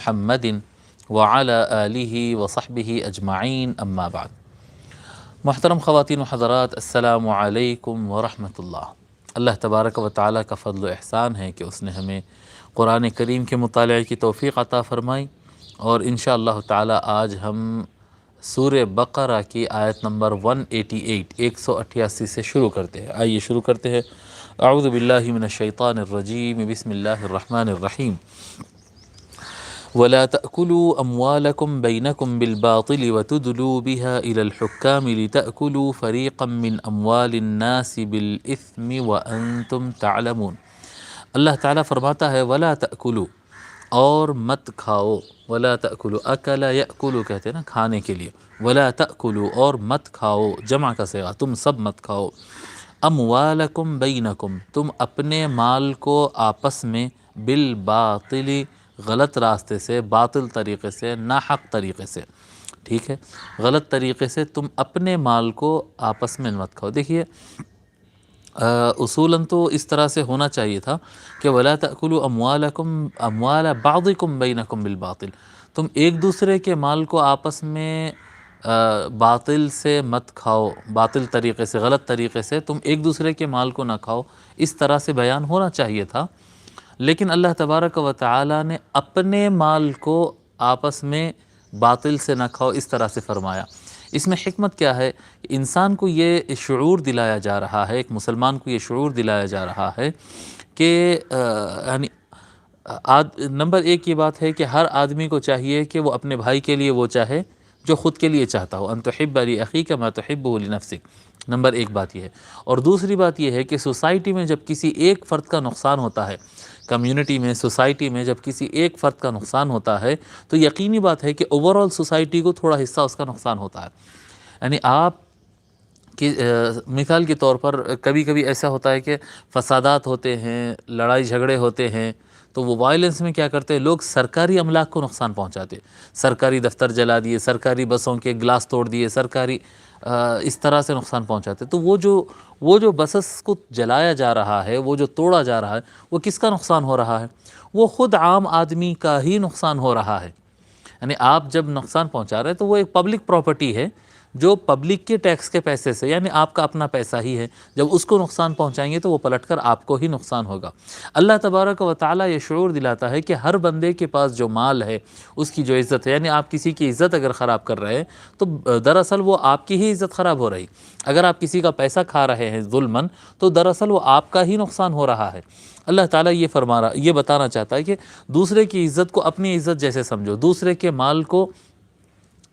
محمد وعلى آلہ وصحبہ اجمعین اما بعد۔ محترم خواتین و حضرات، السلام علیکم ورحمۃ اللہ۔ اللہ تبارک و تعالیٰ کا فضل و احسان ہے کہ اس نے ہمیں قرآن کریم کے مطالعے کی توفیق عطا فرمائی، اور انشاءاللہ تعالیٰ آج ہم سورہ بقرہ کی آیت نمبر 188 سے شروع کرتے ہیں۔ آئیے شروع کرتے ہیں۔ اعوذ باللہ من الشیطان الرجیم، بسم اللہ الرحمن الرحیم۔ وَلَا تَأْكُلُوا أَمْوَالَكُمْ بَيْنَكُمْ بِالْبَاطِلِ وَتُدْلُوا بِهَا إِلَى الْحُكَّامِ لِتَأْكُلُوا فَرِيقًا مِّنْ أَمْوَالِ النَّاسِ بِالْإِثْمِ وَأَنْتُمْ تَعْلَمُونَ۔ اللہ تعالیٰ فرماتا ہے وَلَا تَأْكُلُوا، اور مت کھاؤ۔ وَلَا تَأْكُلُوا، أَكَلَ يَأْكُلُ کہتے ہیں نا کھانے کے لیے۔ وَلَا تَأْكُلُوا، اور مت کھاؤ، جمع کا صیغہ، تم سب مت کھاؤ۔ أَمْوَالَكُمْ بَيْنَكُمْ، تم اپنے مال کو آپس میں، بالباطل، غلط راستے سے، باطل طریقے سے، ناحق طریقے سے، ٹھیک ہے، غلط طریقے سے تم اپنے مال کو آپس میں مت کھاؤ۔ دیکھیے اصولاً تو اس طرح سے ہونا چاہیے تھا کہ وَلَا تَأْكُلُوا أَمْوَالَكُمْ أَمْوَالَ بَعْضِكُمْ بَيْنَكُمْ بِالْبَاطِلِ، تم ایک دوسرے کے مال کو آپس میں باطل سے مت کھاؤ، باطل طریقے سے، غلط طریقے سے تم ایک دوسرے کے مال کو نہ کھاؤ، اس طرح سے بیان ہونا چاہیے تھا۔ لیکن اللہ تبارک و تعالیٰ نے اپنے مال کو آپس میں باطل سے نہ کھاؤ اس طرح سے فرمایا۔ اس میں حکمت کیا ہے؟ انسان کو یہ شعور دلایا جا رہا ہے، ایک مسلمان کو یہ شعور دلایا جا رہا ہے کہ یعنی نمبر ایک یہ بات ہے کہ ہر آدمی کو چاہیے کہ وہ اپنے بھائی کے لیے وہ چاہے جو خود کے لیے چاہتا ہو، ان تحب لأخیک ما تحب لنفسک، نمبر ایک بات یہ ہے۔ اور دوسری بات یہ ہے کہ سوسائٹی میں جب کسی ایک فرد کا نقصان ہوتا ہے، کمیونٹی میں، سوسائٹی میں جب کسی ایک فرد کا نقصان ہوتا ہے تو یقینی بات ہے کہ اوورآل سوسائٹی کو تھوڑا حصہ اس کا نقصان ہوتا ہے۔ یعنی آپ کی مثال کے طور پر کبھی کبھی ایسا ہوتا ہے کہ فسادات ہوتے ہیں، لڑائی جھگڑے ہوتے ہیں، تو وہ وائلنس میں کیا کرتے ہیں لوگ؟ سرکاری املاک کو نقصان پہنچاتے، سرکاری دفتر جلا دیے، سرکاری بسوں کے گلاس توڑ دیے، سرکاری اس طرح سے نقصان پہنچاتے۔ تو وہ جو بسس کو جلایا جا رہا ہے، وہ جو توڑا جا رہا ہے، وہ کس کا نقصان ہو رہا ہے؟ وہ خود عام آدمی کا ہی نقصان ہو رہا ہے۔ یعنی آپ جب نقصان پہنچا رہے ہیں تو وہ ایک پبلک پراپرٹی ہے جو پبلک کے ٹیکس کے پیسے سے، یعنی آپ کا اپنا پیسہ ہی ہے، جب اس کو نقصان پہنچائیں گے تو وہ پلٹ کر آپ کو ہی نقصان ہوگا۔ اللہ تبارک و تعالیٰ یہ شعور دلاتا ہے کہ ہر بندے کے پاس جو مال ہے، اس کی جو عزت ہے، یعنی آپ کسی کی عزت اگر خراب کر رہے ہیں تو دراصل وہ آپ کی ہی عزت خراب ہو رہی۔ اگر آپ کسی کا پیسہ کھا رہے ہیں ظلماً تو دراصل وہ آپ کا ہی نقصان ہو رہا ہے۔ اللہ تعالیٰ یہ بتانا چاہتا ہے کہ دوسرے کی عزت کو اپنی عزت جیسے سمجھو، دوسرے کے مال کو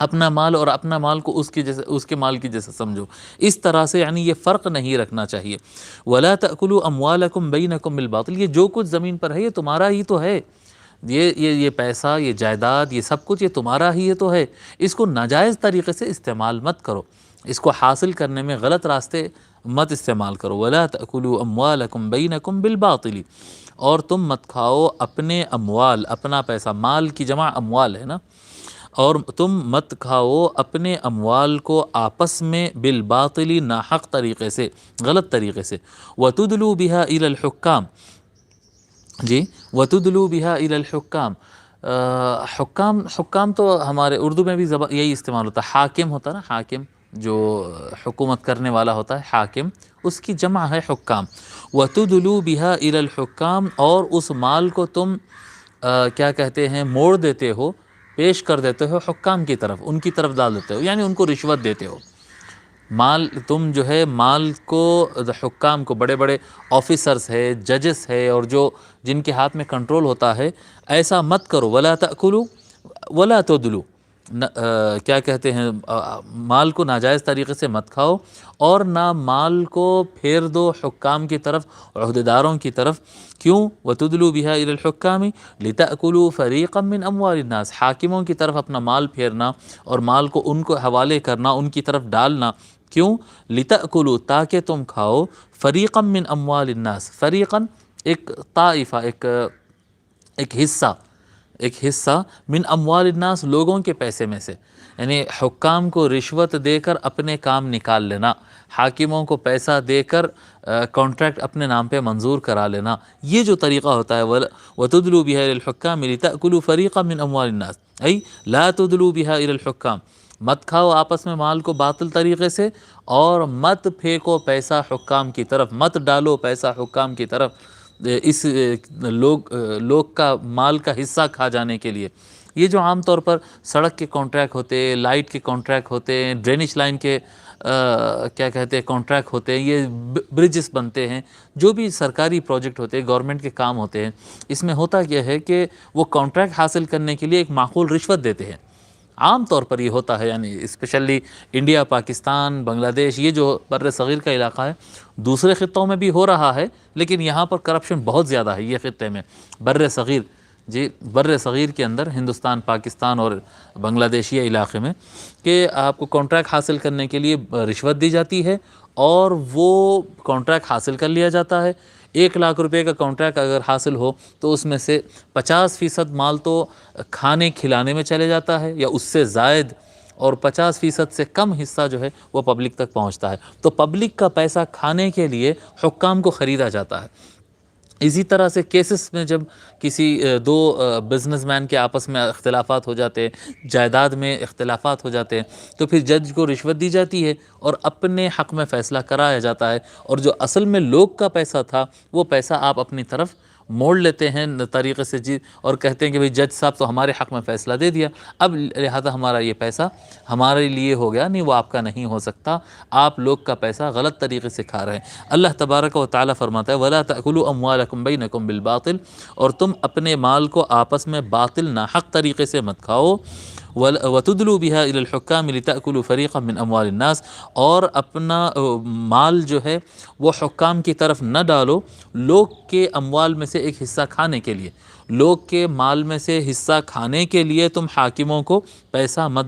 اپنا مال اور اپنا مال کو اس کے مال کی جیسے سمجھو، اس طرح سے، یعنی یہ فرق نہیں رکھنا چاہیے۔ وَلَا تَأْكُلُوا أَمْوَالَكُمْ بَيْنَكُمْ بِالْبَاطِلِ، یہ جو کچھ زمین پر ہے یہ تمہارا ہی تو ہے، یہ پیسہ، یہ جائیداد، یہ سب کچھ یہ تمہارا ہی تو ہے، اس کو ناجائز طریقے سے استعمال مت کرو، اس کو حاصل کرنے میں غلط راستے مت استعمال کرو۔ وَلَا تَأْكُلُوا أَمْوَالَكُمْ بَيْنَكُمْ بِالْبَاطِلِ، اور تم مت کھاؤ اپنے اموال، اپنا پیسہ، مال کی جمع اموال ہے نا، اور تم مت کھاؤ اپنے اموال کو آپس میں بالباطل، ناحق طریقے سے، غلط طریقے سے۔ وَتُدْلُوا بِهَا إِلَى الْحُكَّامِ، جی وَتُدْلُوا بِهَا إِلَى الْحُكَّامِ، حکام تو ہمارے اردو میں بھی یہی استعمال ہوتا ہے، حاکم ہوتا ہے نا، حاکم جو حکومت کرنے والا ہوتا ہے، حاکم، اس کی جمع ہے حکام۔ وَتُدْلُوا بِهَا إِلَى الْحُكَّامِ، اور اس مال کو تم کیا کہتے ہیں موڑ دیتے ہو، پیش کر دیتے ہو حکام کی طرف، ان کی طرف ڈال دیتے ہو، یعنی ان کو رشوت دیتے ہو۔ مال تم جو ہے مال کو حکام کو، بڑے بڑے آفیسرز ہے، ججز ہے، اور جن کے ہاتھ میں کنٹرول ہوتا ہے، ایسا مت کرو۔ وَلَا تَأْكُلُوا وَلَا تُدْلُوا، کیا کہتے ہیں مال کو ناجائز طریقے سے مت کھاؤ، اور نہ مال کو پھیر دو حکام کی طرف، عہدیداروں کی طرف۔ کیوں؟ وَتُدْلُوا بِهَا إِلَى الْحُكَّامِ لِتَأْكُلُوا فَرِيقًا مِّنْ أَمْوَالِ النَّاسِ، حاکموں کی طرف اپنا مال پھیرنا اور مال کو ان کو حوالے کرنا، ان کی طرف ڈالنا۔ کیوں؟ لِتَأْكُلُوا، تاکہ تم کھاؤ، فَرِيقًا مِّنْ أَمْوَالِ النَّاسِ، فریقاً ایک طائفہ، ایک حصہ، ایک حصہ من اموال الناس لوگوں کے پیسے میں سے، یعنی حکام کو رشوت دے کر اپنے کام نکال لینا، حاکموں کو پیسہ دے کر کانٹریکٹ اپنے نام پہ منظور کرا لینا، یہ جو طریقہ ہوتا ہے وَتُدْلُوا بِهَا إِلَى الْحُكَّامِ لِتَأْكُلُوا فَرِيقًا مِّنْ أَمْوَالِ النَّاسِ ای لا تُدْلُوا بِهَا إِلَى الْحُكَّامِ، مت کھاؤ آپس میں مال کو باطل طریقے سے، اور مت پھینکو پیسہ حکام کی طرف، مت ڈالو پیسہ حکام کی طرف اس لوگ کا مال کا حصہ کھا جانے کے لیے۔ یہ جو عام طور پر سڑک کے کانٹریکٹ ہوتے ہیں، لائٹ کے کانٹریکٹ ہوتے ہیں، ڈرینیج لائن کے کیا کہتے ہیں کانٹریکٹ ہوتے ہیں، یہ برجز بنتے ہیں، جو بھی سرکاری پروجیکٹ ہوتے ہیں، گورنمنٹ کے کام ہوتے ہیں، اس میں ہوتا کیا ہے کہ وہ کانٹریکٹ حاصل کرنے کے لیے ایک معقول رشوت دیتے ہیں۔ عام طور پر یہ ہوتا ہے، یعنی اسپیشلی انڈیا، پاکستان، بنگلہ دیش، یہ جو بر صغیر کا علاقہ ہے، دوسرے خطوں میں بھی ہو رہا ہے لیکن یہاں پر کرپشن بہت زیادہ ہے یہ خطے میں، بر صغیر، جی بر صغیر کے اندر ہندوستان، پاکستان اور بنگلہ دیشی علاقے میں، کہ آپ کو کانٹریکٹ حاصل کرنے کے لیے رشوت دی جاتی ہے اور وہ کانٹریکٹ حاصل کر لیا جاتا ہے۔ 1,00,000 روپے کا کانٹریکٹ اگر حاصل ہو تو اس میں سے 50% مال تو کھانے کھلانے میں چلے جاتا ہے یا اس سے زائد، اور 50% سے کم حصہ جو ہے وہ پبلک تک پہنچتا ہے۔ تو پبلک کا پیسہ کھانے کے لیے حکام کو خریدا جاتا ہے۔ اسی طرح سے کیسز میں جب کسی دو بزنس مین کے آپس میں اختلافات ہو جاتے ہیں، جائیداد میں اختلافات ہو جاتے ہیں، تو پھر جج کو رشوت دی جاتی ہے اور اپنے حق میں فیصلہ کرایا جاتا ہے، اور جو اصل میں لوگ کا پیسہ تھا وہ پیسہ آپ اپنی طرف موڑ لیتے ہیں طریقے سے، جی، اور کہتے ہیں کہ بھئی جج صاحب تو ہمارے حق میں فیصلہ دے دیا، اب لہذا ہمارا یہ پیسہ ہمارے لیے ہو گیا، نہیں وہ آپ کا نہیں ہو سکتا، آپ لوگ کا پیسہ غلط طریقے سے کھا رہے ہیں۔ اللہ تبارک و تعالیٰ فرماتا ہے وَلَا تَأْكُلُوا أَمْوَالَكُمْ بَيْنَكُمْ بِالْبَاطِلِ، اور تم اپنے مال کو آپس میں باطل ناحق طریقے سے مت کھاؤ، وَتُدْلُوا بِهَا إِلَى الْحُكَّامِ لِتَأْكُلُوا فَرِيقًا مِّنْ أَمْوَالِ النَّاسِ، اور اپنا مال جو ہے وہ حکام کی طرف نہ ڈالو لوگ کے اموال میں سے ایک حصہ کھانے کے لیے، لوگ کے مال میں سے حصہ کھانے کے لیے تم حاکموں کو پیسہ مت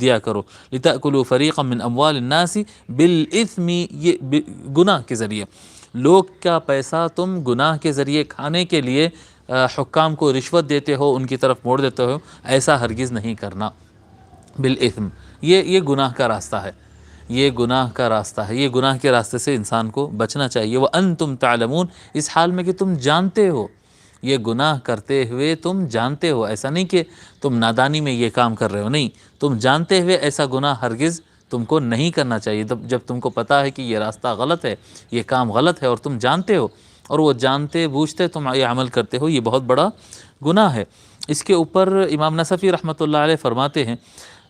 دیا کرو، لِتَأْكُلُوا فَرِيقًا مِّنْ أَمْوَالِ النَّاسِ بِالْإِثْمِ، یہ گناہ کے ذریعے، لوگ کا پیسہ تم گناہ کے ذریعے کھانے کے لیے حکام کو رشوت دیتے ہو، ان کی طرف موڑ دیتے ہو، ایسا ہرگز نہیں کرنا۔ بالإثم، یہ گناہ کا راستہ ہے، یہ گناہ کا راستہ ہے، یہ گناہ کے راستے سے انسان کو بچنا چاہیے۔ وَأَنْتُمْ تَعْلَمُونَ، اس حال میں کہ تم جانتے ہو، یہ گناہ کرتے ہوئے تم جانتے ہو، ایسا نہیں کہ تم نادانی میں یہ کام کر رہے ہو، نہیں، تم جانتے ہوئے ایسا گناہ ہرگز تم کو نہیں کرنا چاہیے۔ جب تم کو پتا ہے کہ یہ راستہ غلط ہے، یہ کام غلط ہے، اور تم جانتے ہو، اور وہ جانتے بوجھتے تم یہ عمل کرتے ہو، یہ بہت بڑا گناہ ہے۔ اس کے اوپر امام نصفی رحمۃ اللہ علیہ فرماتے ہیں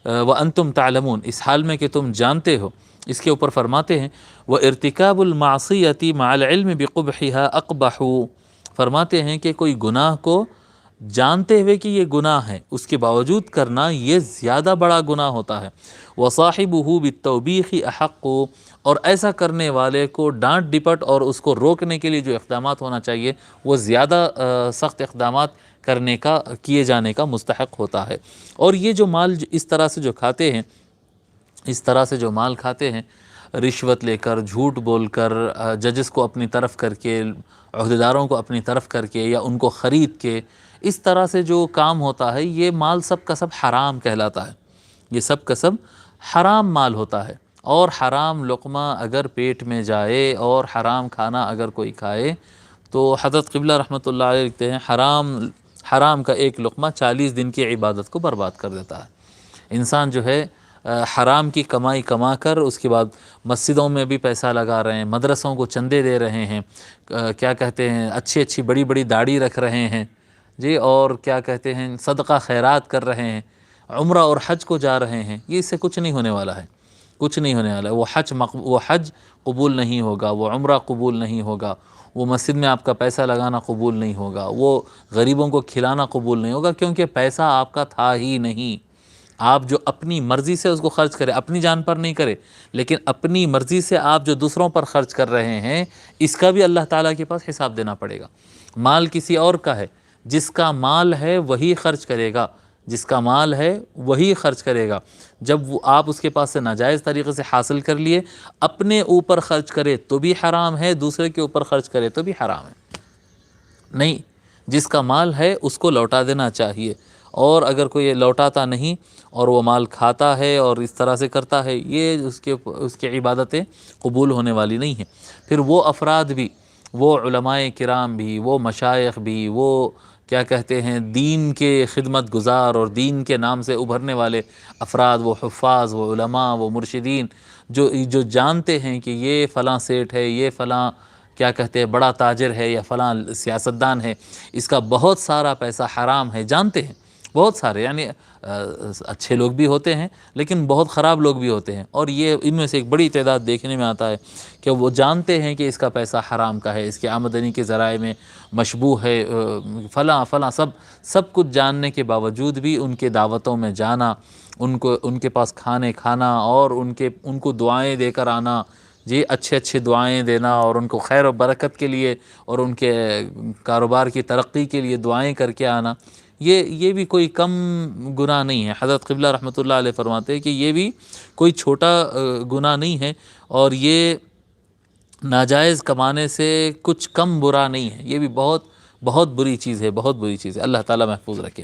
وَأَنْتُمْ تَعْلَمُونَ، اس حال میں کہ تم جانتے ہو، اس کے اوپر فرماتے ہیں وَإِرْتِكَابُ الْمَعْصِيَةِ مَعَ الْعِلْمِ بِقُبْحِهَا أَقْبَحُ، فرماتے ہیں کہ کوئی گناہ کو جانتے ہوئے کہ یہ گناہ ہے اس کے باوجود کرنا، یہ زیادہ بڑا گناہ ہوتا ہے۔ وَصَاحِبُهُ بِالتَّوْبِيخِ أَحَقُّ، اور ایسا کرنے والے کو ڈانٹ ڈپٹ اور اس کو روکنے کے لیے جو اقدامات ہونا چاہیے وہ زیادہ سخت اقدامات کرنے کا، کیے جانے کا مستحق ہوتا ہے۔ اور یہ جو مال اس طرح سے جو کھاتے ہیں، اس طرح سے جو مال کھاتے ہیں، رشوت لے کر، جھوٹ بول کر، ججز کو اپنی طرف کر کے، عہدیداروں کو اپنی طرف کر کے، یا ان کو خرید کے، اس طرح سے جو کام ہوتا ہے، یہ مال سب کا سب حرام کہلاتا ہے، یہ سب کا سب حرام مال ہوتا ہے۔ اور حرام لقمہ اگر پیٹ میں جائے اور حرام کھانا اگر کوئی کھائے تو حضرت قبلہ رحمۃ اللہ علیہ لکھتے ہیں حرام کا ایک لقمہ 40 دن کی عبادت کو برباد کر دیتا ہے۔ انسان جو ہے حرام کی کمائی کما کر اس کے بعد مسجدوں میں بھی پیسہ لگا رہے ہیں، مدرسوں کو چندے دے رہے ہیں، کیا کہتے ہیں اچھی بڑی بڑی داڑھی رکھ رہے ہیں، جی، اور کیا کہتے ہیں صدقہ خیرات کر رہے ہیں، عمرہ اور حج کو جا رہے ہیں، یہ اس سے کچھ نہیں ہونے والا ہے، کچھ نہیں ہونے والا ہے۔ وہ حج قبول نہیں ہوگا، وہ عمرہ قبول نہیں ہوگا، وہ مسجد میں آپ کا پیسہ لگانا قبول نہیں ہوگا، وہ غریبوں کو کھلانا قبول نہیں ہوگا، کیونکہ پیسہ آپ کا تھا ہی نہیں۔ آپ جو اپنی مرضی سے اس کو خرچ کرے، اپنی جان پر نہیں کرے، لیکن اپنی مرضی سے آپ جو دوسروں پر خرچ کر رہے ہیں، اس کا بھی اللہ تعالیٰ کے پاس حساب دینا پڑے گا۔ مال کسی اور کا ہے، جس کا مال ہے وہی خرچ کرے گا، جس کا مال ہے وہی خرچ کرے گا۔ جب وہ آپ اس کے پاس سے ناجائز طریقے سے حاصل کر لیے، اپنے اوپر خرچ کرے تو بھی حرام ہے، دوسرے کے اوپر خرچ کرے تو بھی حرام ہے۔ نہیں، جس کا مال ہے اس کو لوٹا دینا چاہیے، اور اگر کوئی لوٹاتا نہیں اور وہ مال کھاتا ہے اور اس طرح سے کرتا ہے، یہ اس کی عبادتیں قبول ہونے والی نہیں ہیں۔ پھر وہ افراد بھی، وہ علماء کرام بھی، وہ مشائخ بھی، وہ کیا کہتے ہیں دین کے خدمت گزار اور دین کے نام سے ابھرنے والے افراد، وہ حفاظ، وہ علماء، وہ مرشدین، جو جانتے ہیں کہ یہ فلاں سیٹھ ہے، یہ فلاں کیا کہتے ہیں بڑا تاجر ہے، یا فلاں سیاستدان ہے، اس کا بہت سارا پیسہ حرام ہے، جانتے ہیں بہت سارے، یعنی اچھے لوگ بھی ہوتے ہیں لیکن بہت خراب لوگ بھی ہوتے ہیں، اور یہ ان میں سے ایک بڑی تعداد دیکھنے میں آتا ہے کہ وہ جانتے ہیں کہ اس کا پیسہ حرام کا ہے، اس کی آمدنی کے ذرائع میں مشبوہ ہے، فلاں فلاں، سب کچھ جاننے کے باوجود بھی ان کے دعوتوں میں جانا، ان کے پاس کھانے کھانا اور ان کو دعائیں دے کر آنا، جی اچھے دعائیں دینا اور ان کو خیر و برکت کے لیے اور ان کے کاروبار کی ترقی کے لیے دعائیں کر کے آنا، یہ بھی کوئی کم گناہ نہیں ہے۔ حضرت قبلہ رحمۃ اللہ علیہ فرماتے ہیں کہ یہ بھی کوئی چھوٹا گناہ نہیں ہے، اور یہ ناجائز کمانے سے کچھ کم برا نہیں ہے، یہ بھی بہت بہت بری چیز ہے، بہت بری چیز ہے۔ اللہ تعالی محفوظ رکھے۔